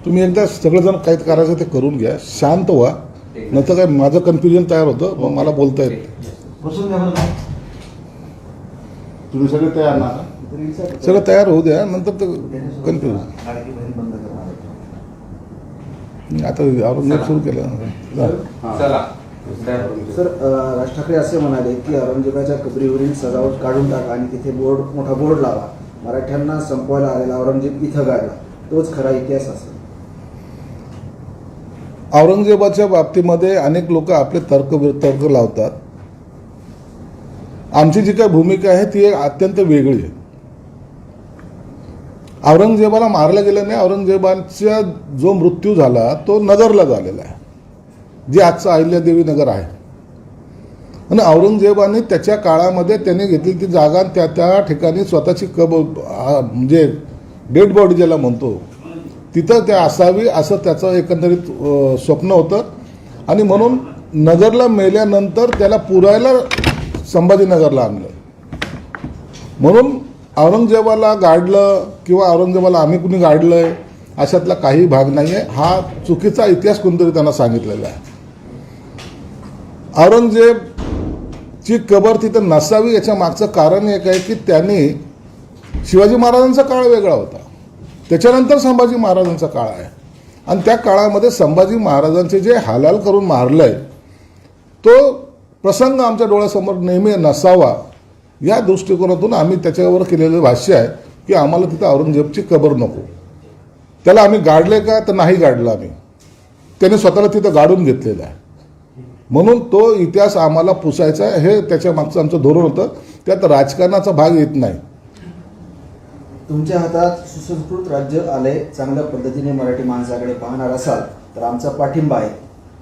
तुम्ही एकदा सगळेजण काय करायचं ते करून घ्या, शांत व्हा, नंतर काय माझं कन्फ्युजन तयार होतं, मग मला बोलता येत नाही. तुम्ही सगळे तयार ना, सगळं तयार होऊ द्या, नंतर ते कन्फ्युजन. आता औरंगजेब सुरू केलं. सर, राज ठाकरे असे म्हणाले की औरंगजेबाच्या कबरीवरील सजावट काढून टाका आणि तिथे मोठा बोर्ड लावा, मराठ्यांना संपवायला आलेला औरंगजेब इथं गाडला, तोच खरा इतिहास असेल. औरंगजेबाच्या बाबतीमध्ये अनेक लोक आपले तर्क लावतात. आमची जी काही भूमिका आहे ती एक अत्यंत वेगळी आहे. औरंगजेबाला मारलं गेलं नाही. औरंगजेबाचा जो मृत्यू झाला तो नगरला झालेला आहे, जे आजचं अहिल्यादेवी नगर आहे. आणि औरंगजेबाने त्याच्या काळामध्ये त्याने घेतली ती जागा, त्या ठिकाणी स्वतःची म्हणजे डेड बॉडी ज्याला म्हणतो तिथं त्या असावी असं त्याचं एकंदरीत स्वप्न होतं. आणि म्हणून नगरला मेल्यानंतर त्याला पुरायला संभाजीनगरला आणलं. म्हणून औरंगजेबाला गाडलं किंवा औरंगजेबाला आम्ही कुणी गाडलंय अशातला काही भाग नाही आहे. हा चुकीचा इतिहास कोणतरी त्यांना सांगितलेला आहे. औरंगजेबची कबर तिथं नसावी याच्या मागचं कारण एक आहे की त्यांनी शिवाजी महाराजांचा काळ वेगळा होता, त्याच्यानंतर संभाजी महाराजांचा काळ आहे. आणि त्या काळामध्ये संभाजी महाराजांचे जे हालाल करून मारलंय तो प्रसंग आमच्या डोळ्यासमोर नेहमी नसावा या दृष्टिकोनातून आम्ही त्याच्यावर केलेलं भाष्य आहे की आम्हाला तिथं औरंगजेबची कबर नको. त्याला आम्ही गाडले का तर नाही गाडलं आम्ही, त्याने स्वतःला तिथं गाडून घेतलेलं आहे. म्हणून तो इतिहास आम्हाला पुसायचा आहे, हे त्याच्या मागचं आमचं धोरण होतं. त्यात राजकारणाचा भाग येत नाही. तुमच्या हातात सुसंस्कृत राज्य आले, चांगल्या पद्धतीने मराठी माणसाकडे पाहणार असाल तर आमचा पाठिंबा आहे,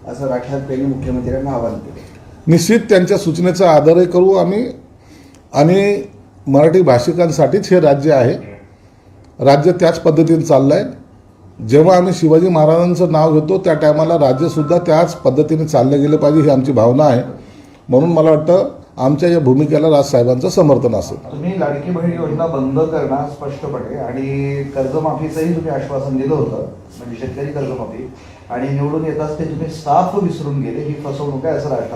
असं राज ठाकरेंनी मुख्यमंत्र्यांना आवाहन केले. निश्चित त्यांच्या सूचनेचा आदरही करू आम्ही. आणि मराठी भाषिकांसाठीच हे राज्य आहे. राज्य त्याच पद्धतीने चाललं आहे. जेव्हा आम्ही शिवाजी महाराजांचं नाव घेतो त्या टायमाला राज्यसुद्धा त्याच पद्धतीने चाललं गेलं पाहिजे ही आमची भावना आहे. म्हणून मला वाटतं आमच्या या भूमिकेला राजसाहेबांचं समर्थन असेल. तुम्ही लाडकी बहीण योजना बंद करणार स्पष्टपणे आणि कर्जमाफीचंही तुम्ही आश्वासन दिलं होतं, म्हणजे शेतकरी कर्जमाफी, आणि निवडून येताच ते तुम्ही साफ विसरून गेले. ही फसवणूक आहे असं राज ठाकरे